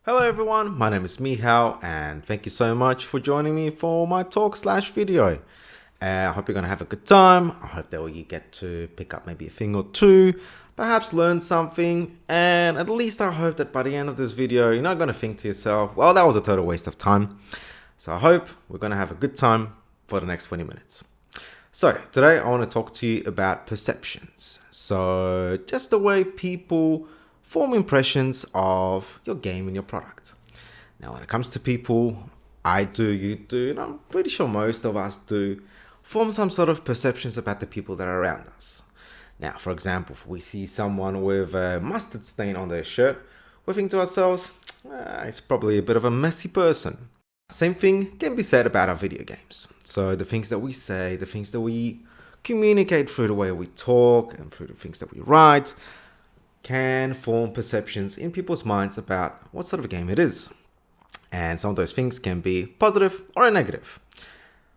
Hello everyone, my name is Michal and thank you so much for joining me for my talk/video. I hope you're going to have a good time. I hope that you get to pick up maybe a thing or two, perhaps learn something, and at least I hope that by the end of this video you're not going to think to yourself, well, that was a total waste of time. So I hope we're going to have a good time for the next 20 minutes. So today I want to talk to you about perceptions. So just the way people form impressions of your game and your product. Now, when it comes to people, I do, you do, and I'm pretty sure most of us do, form some sort of perceptions about the people that are around us. Now, for example, if we see someone with a mustard stain on their shirt, we think to ourselves, it's probably a bit of a messy person. Same thing can be said about our video games. So the things that we say, the things that we communicate through the way we talk and through the things that we write, can form perceptions in people's minds about what sort of a game it is. And some of those things can be positive or negative.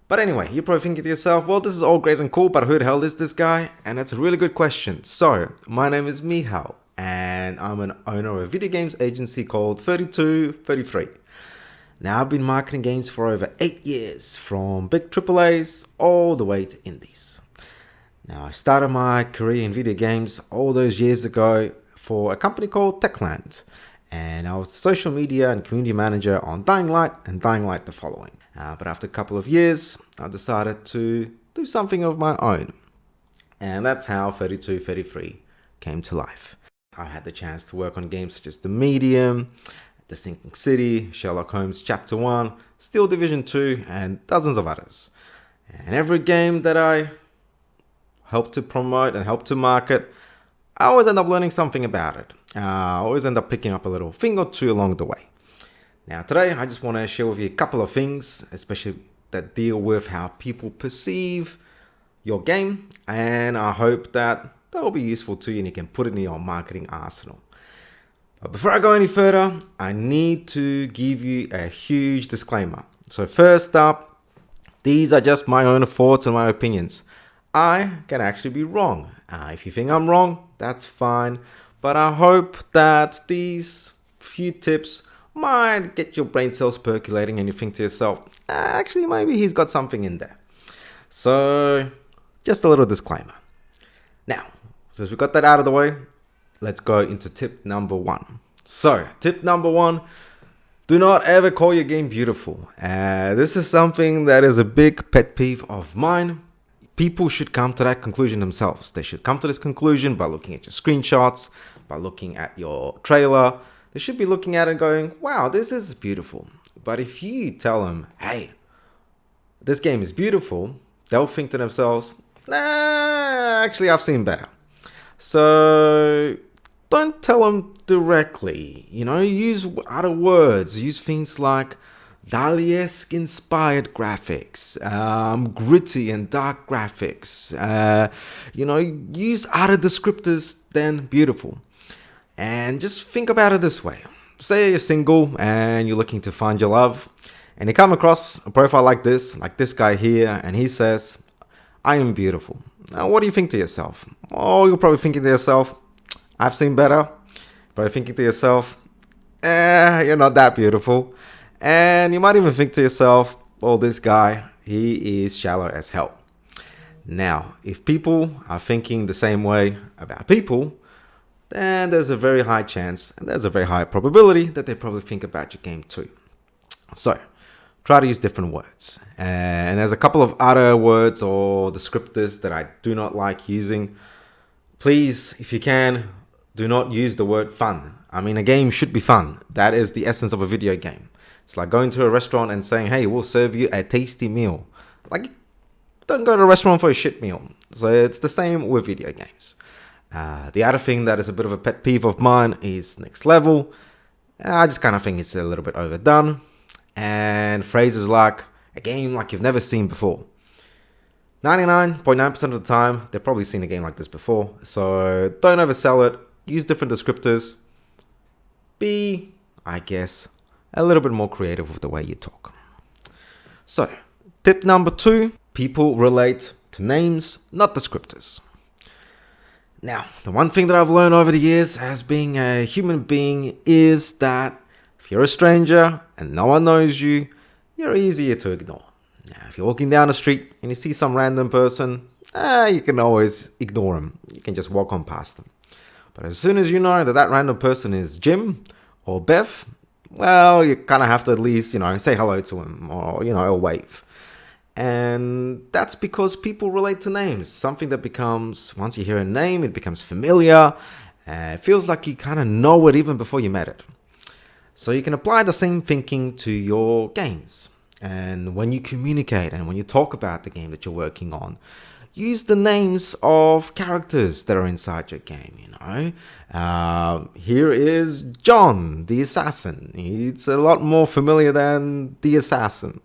But anyway, you're probably thinking to yourself, well, this is all great and cool, but who the hell is this guy? And that's a really good question. So, my name is Michal, and I'm an owner of a video games agency called 3233. Now, I've been marketing games for over 8 years, from big AAAs all the way to indies. Now, I started my career in video games all those years ago for a company called Techland, and I was the social media and community manager on Dying Light and Dying Light the following. But after a couple of years, I decided to do something of my own, and that's how 3233 came to life. I had the chance to work on games such as The Medium, The Sinking City, Sherlock Holmes Chapter 1, Steel Division 2, and dozens of others. And every game that I help to promote and help to market, I always end up learning something about it. I always end up picking up a little thing or two along the way. Now today I just want to share with you a couple of things, especially that deal with how people perceive your game, and I hope that will be useful to you and you can put it in your marketing arsenal. But before I go any further, I need to give you a huge disclaimer. So first up, these are just my own thoughts and my opinions. I can actually be wrong. If you think I'm wrong, that's fine. But I hope that these few tips might get your brain cells percolating and you think to yourself, actually, maybe he's got something in there. So, just a little disclaimer. Now, since we got that out of the way, let's go into tip number 1. So, tip number 1, do not ever call your game beautiful. This is something that is a big pet peeve of mine. People should come to that conclusion themselves. They should come to this conclusion by looking at your screenshots, by looking at your trailer. They should be looking at it and going, wow, this is beautiful. But if you tell them, hey, this game is beautiful, they'll think to themselves, nah, actually, I've seen better. So don't tell them directly. Use other words. Use things like Dali-esque inspired graphics, gritty and dark graphics, use other descriptors than beautiful. And just think about it this way. Say you're single and you're looking to find your love, and you come across a profile like this guy here, and he says, I am beautiful. Now, what do you think to yourself? Oh, you're probably thinking to yourself, I've seen better. You're probably thinking to yourself, you're not that beautiful. And you might even think to yourself, well, this guy, he is shallow as hell. Now, if people are thinking the same way about people, then there's a very high chance and there's a very high probability that they probably think about your game too. So, try to use different words. And there's a couple of other words or descriptors that I do not like using. Please, if you can, do not use the word fun. I mean, a game should be fun. That is the essence of a video game. It's like going to a restaurant and saying, hey, we'll serve you a tasty meal. Like, don't go to a restaurant for a shit meal. So it's the same with video games. The other thing that is a bit of a pet peeve of mine is next level. I just kind of think it's a little bit overdone. And phrases like, a game like you've never seen before. 99.9% of the time, they've probably seen a game like this before. So don't oversell it. Use different descriptors. Be, I guess, a little bit more creative with the way you talk. So, tip number 2, people relate to names, not descriptors. Now, the one thing that I've learned over the years as being a human being is that if If you're a stranger and no one knows you, you're easier to ignore. Now, if you're walking down the street and you see some random person, you can always ignore them. You can just walk on past them. But as soon as you know that random person is Jim or Bev, well, you kind of have to at least, say hello to him or wave. And that's because people relate to names. Something that becomes, once you hear a name, it becomes familiar. It feels like you kind of know it even before you met it. So you can apply the same thinking to your games. And when you communicate and when you talk about the game that you're working on, use the names of characters that are inside your game, Here is John, the assassin. It's a lot more familiar than the assassin.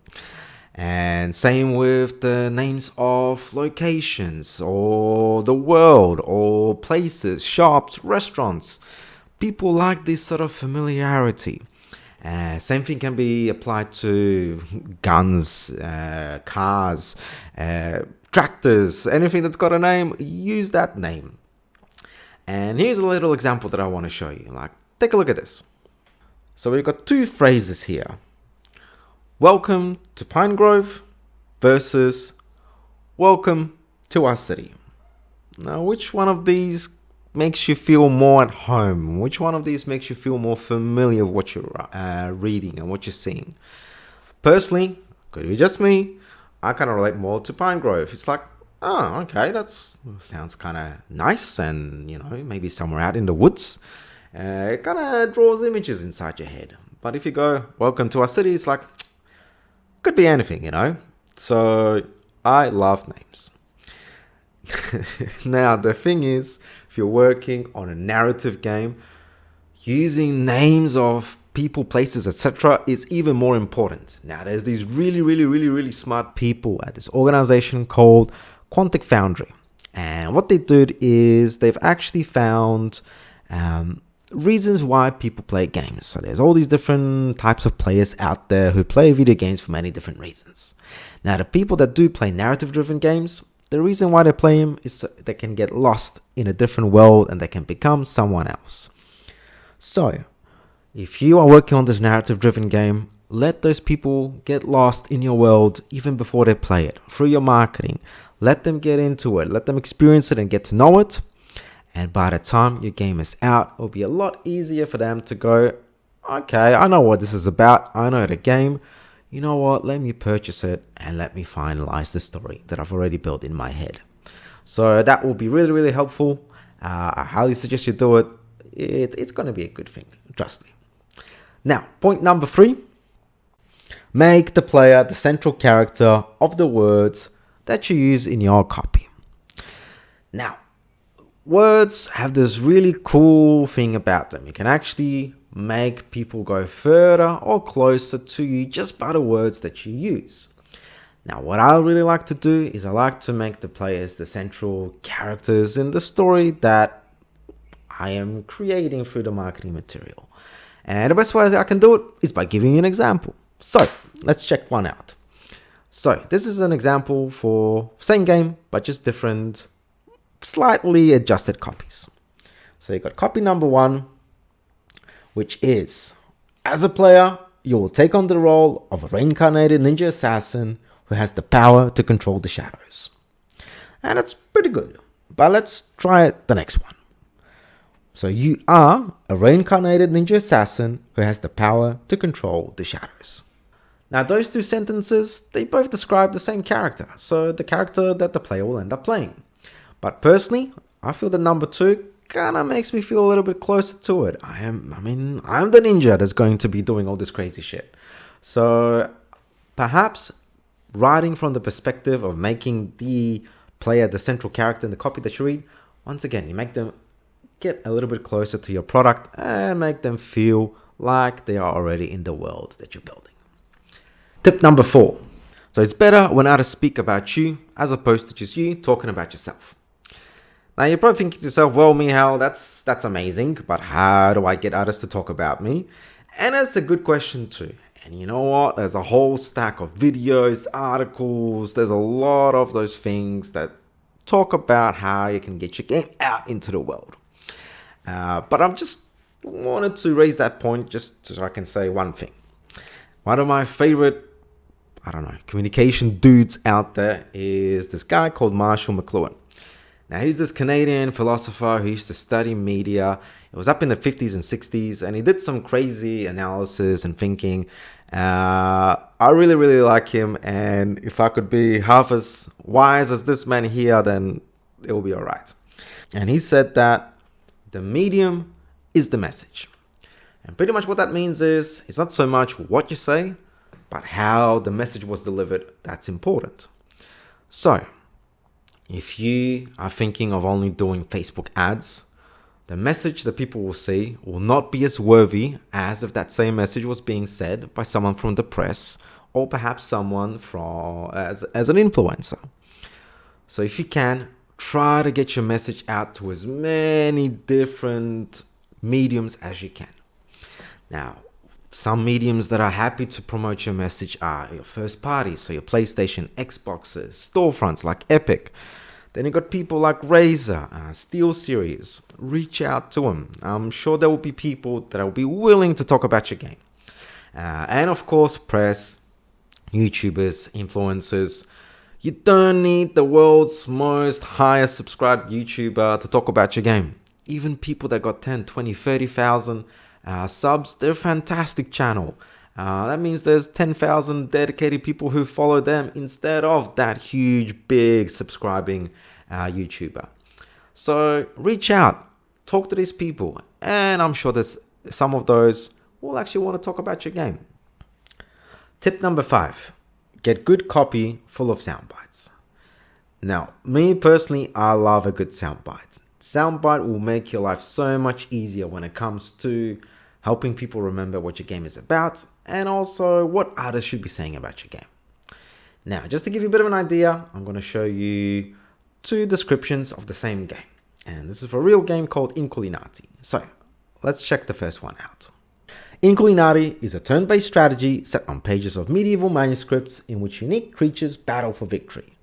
And same with the names of locations or the world or places, shops, restaurants. People like this sort of familiarity. Same thing can be applied to guns, cars, tractors, anything that's got a name, use that name. And here's a little example that I want to show you. Take a look at this. So we've got two phrases here. Welcome to Pine Grove versus welcome to our city. Now, which one of these makes you feel more at home? Which one of these makes you feel more familiar with what you're reading and what you're seeing? Personally, could be just me, I kind of relate more to Pine Grove. It's like, oh, okay, that sounds kind of nice and, maybe somewhere out in the woods. It kind of draws images inside your head. But if you go, welcome to our city, it's like, could be anything, So I love names. Now, the thing is, if you're working on a narrative game, using names of people, places, etc. is even more important. Now, there's these really smart people at this organization called Quantic Foundry. And what they did is they've actually found reasons why people play games. So there's all these different types of players out there who play video games for many different reasons. Now, the people that do play narrative-driven games, the reason why they play them is so they can get lost in a different world and they can become someone else. So, if you are working on this narrative-driven game, let those people get lost in your world even before they play it. Through your marketing, let them get into it, let them experience it and get to know it. And by the time your game is out, it'll be a lot easier for them to go, okay, I know what this is about. I know the game. You know what? Let me purchase it and let me finalize the story that I've already built in my head. So that will be really helpful. I highly suggest you do it. It's going to be a good thing. Trust me. Now, point number 3. Make the player the central character of the words that you use in your copy. Now, words have this really cool thing about them. You can actually make people go further or closer to you just by the words that you use. Now, what I really like to do is I like to make the players the central characters in the story that I am creating through the marketing material. And the best way I can do it is by giving you an example. So, let's check one out. So, this is an example for same game, but just different slightly adjusted copies. So you got copy number 1, which is, as a player, you will take on the role of a reincarnated ninja assassin who has the power to control the shadows. And it's pretty good, but let's try the next one. So you are a reincarnated ninja assassin who has the power to control the shadows. Now those two sentences, they both describe the same character, so the character that the player will end up playing. But personally, I feel that number 2 kind of makes me feel a little bit closer to it. I'm the ninja that's going to be doing all this crazy shit. So perhaps writing from the perspective of making the player the central character in the copy that you read, once again, you make them get a little bit closer to your product and make them feel like they are already in the world that you're building. Tip number 4. So it's better when others speak about you as opposed to just you talking about yourself. Now you're probably thinking to yourself, well, Michal, that's amazing, but how do I get others to talk about me? And that's a good question too. And you know what? There's a whole stack of videos, articles, there's a lot of those things that talk about how you can get your game out into the world. But I'm just wanted to raise that point just so I can say one thing. One of my favorite, communication dudes out there is this guy called Marshall McLuhan. Now, he's this Canadian philosopher who used to study media. It was up in the 50s and 60s, and he did some crazy analysis and thinking. I really, really like him, and if I could be half as wise as this man here, then it will be all right. And he said that the medium is the message. And pretty much what that means is it's not so much what you say, but how the message was delivered that's important. So, if you are thinking of only doing Facebook ads, the message that people will see will not be as worthy as if that same message was being said by someone from the press or perhaps someone as an influencer. So if you can, try to get your message out to as many different mediums as you can. Now, some mediums that are happy to promote your message are your first party, so your PlayStation, Xboxes, storefronts like Epic. Then you got people like Razer, SteelSeries. Reach out to them. I'm sure there will be people that will be willing to talk about your game. And of course, press, YouTubers, influencers. You don't need the world's most highest subscribed YouTuber to talk about your game. Even people that got 10, 20, 30,000 subs, they're a fantastic channel. That means there's 10,000 dedicated people who follow them instead of that huge, big subscribing YouTuber. So reach out, talk to these people, and I'm sure there's some of those will actually want to talk about your game. Tip number 5, get good copy full of sound bites. Now, me personally, I love a good soundbite. Soundbite will make your life so much easier when it comes to helping people remember what your game is about and also what others should be saying about your game. Now, just to give you a bit of an idea, I'm going to show you 2 descriptions of the same game. And this is for a real game called Inculinati. So, let's check the first one out. Inculinati is a turn-based strategy set on pages of medieval manuscripts in which unique creatures battle for victory.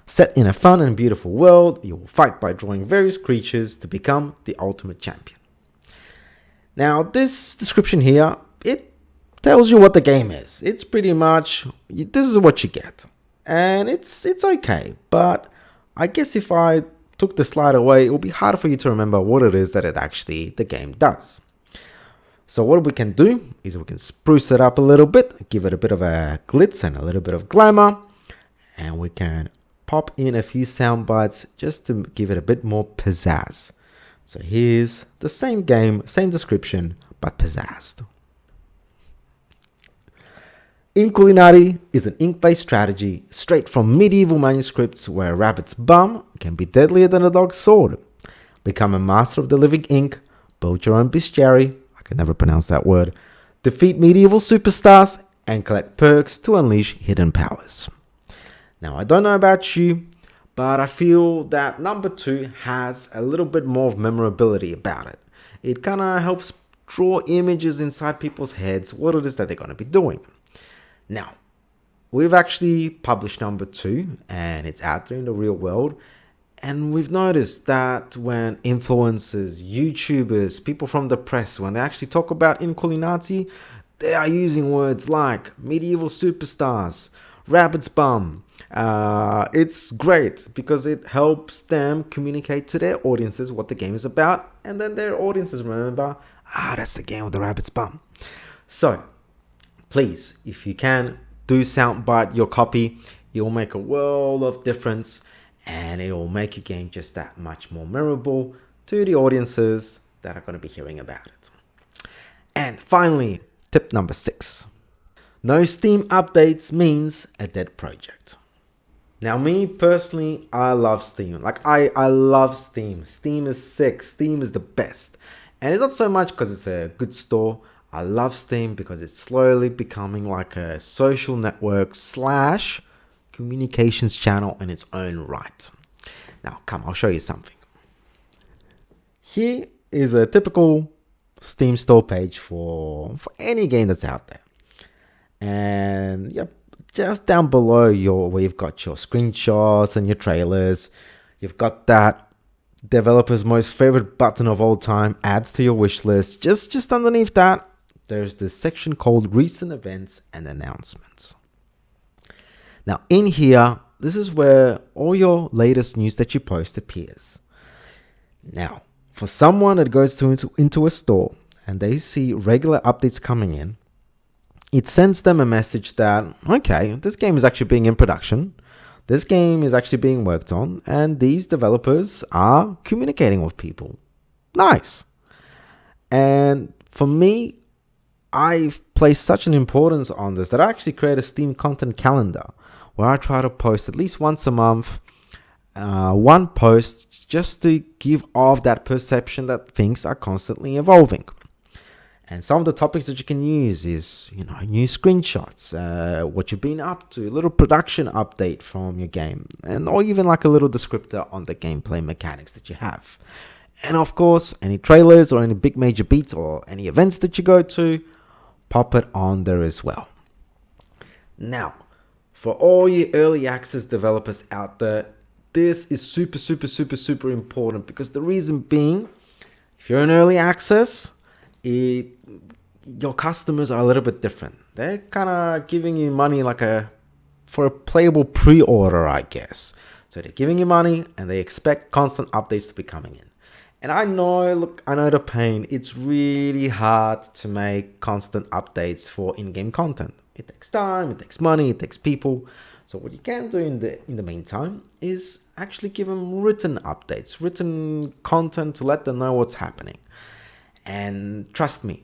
Set in a fun and beautiful world, you will fight by drawing various creatures to become the ultimate champion. Now, this description here, it tells you what the game is. It's pretty much, this is what you get. And it's okay, but I guess if I took the slide away, it will be harder for you to remember what it is that the game does. So what we can do is we can spruce it up a little bit, give it a bit of a glitz and a little bit of glamour, and we can pop in a few sound bites just to give it a bit more pizzazz. So here's the same game, same description, but pizzazzed. Inculinati is an ink-based strategy straight from medieval manuscripts where a rabbit's bum can be deadlier than a dog's sword. Become a master of the living ink, build your own bestiary, I can never pronounce that word, defeat medieval superstars, and collect perks to unleash hidden powers. Now, I don't know about you, but I feel that number 2 has a little bit more of memorability about it. It kind of helps draw images inside people's heads, what it is that they're going to be doing. Now, we've actually published number 2, and it's out there in the real world. And we've noticed that when influencers, YouTubers, people from the press, when they actually talk about Inculinati, they are using words like medieval superstars, rabbit's bum. It's great because it helps them communicate to their audiences what the game is about, and then their audiences remember, that's the game with the rabbit's bum. So, please, if you can, do soundbite your copy. It will make a world of difference, and it will make your game just that much more memorable to the audiences that are going to be hearing about it. And finally, tip number 6. No Steam updates means a dead project. Now, me personally, I love Steam. I love Steam. Steam is sick. Steam is the best. And it's not so much because it's a good store. I love Steam because it's slowly becoming like a social network / communications channel in its own right. Now, come, I'll show you something. Here is a typical Steam store page for any game that's out there. And yep, just down below where you've got your screenshots and your trailers, you've got that developer's most favorite button of all time, add to your wish list. Just underneath that, there's this section called recent events and announcements. Now in here, this is where all your latest news that you post appears. Now, for someone that goes into a store and they see regular updates coming in, it sends them a message that, okay, this game is actually being in production. This game is actually being worked on, and these developers are communicating with people. Nice. And for me, I've placed such an importance on this that I actually create a Steam content calendar where I try to post at least once a month, one post just to give off that perception that things are constantly evolving. And some of the topics that you can use is, new screenshots, what you've been up to, a little production update from your game, or even like a little descriptor on the gameplay mechanics that you have. And of course, any trailers or any big major beats or any events that you go to, pop it on there as well. Now, for all you early access developers out there, this is super important, because the reason being, if you're in early access, your customers are a little bit different. They're kind of giving you money for a playable pre-order, I guess. So they're giving you money and they expect constant updates to be coming in. And I know the pain. It's really hard to make constant updates for in-game content. It takes time, it takes money, it takes people. So what you can do in the meantime is actually give them written updates, written content to let them know what's happening. And trust me,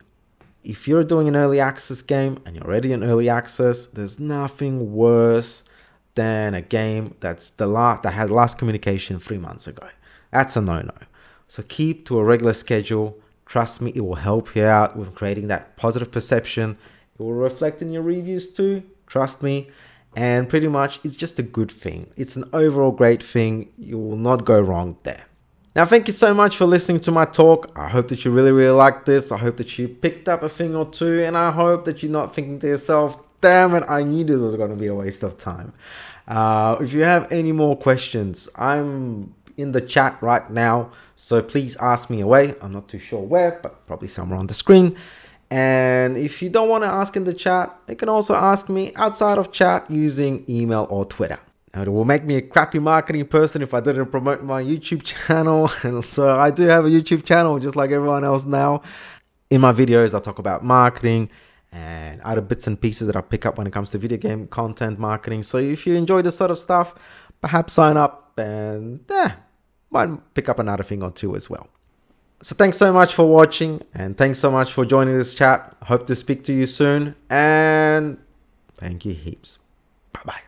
if you're doing an early access game and you're already in early access, there's nothing worse than a game that had last communication 3 months ago. That's a no-no. So keep to a regular schedule. Trust me, it will help you out with creating that positive perception. It will reflect in your reviews too. Trust me. And pretty much it's just a good thing. It's an overall great thing. You will not go wrong there. Now, thank you so much for listening to my talk. I hope that you really liked this. I hope that you picked up a thing or two. And I hope that you're not thinking to yourself, damn it, I knew this was going to be a waste of time. If you have any more questions, I'm in the chat right now. So please ask me away. I'm not too sure where, but probably somewhere on the screen. And if you don't want to ask in the chat, you can also ask me outside of chat using email or Twitter. Now, it will make me a crappy marketing person if I didn't promote my YouTube channel. And so I do have a YouTube channel just like everyone else now. In my videos, I talk about marketing and other bits and pieces that I pick up when it comes to video game content marketing. So if you enjoy this sort of stuff, perhaps sign up and might pick up another thing or two as well. So thanks so much for watching, and thanks so much for joining this chat. Hope to speak to you soon, and thank you heaps. Bye-bye.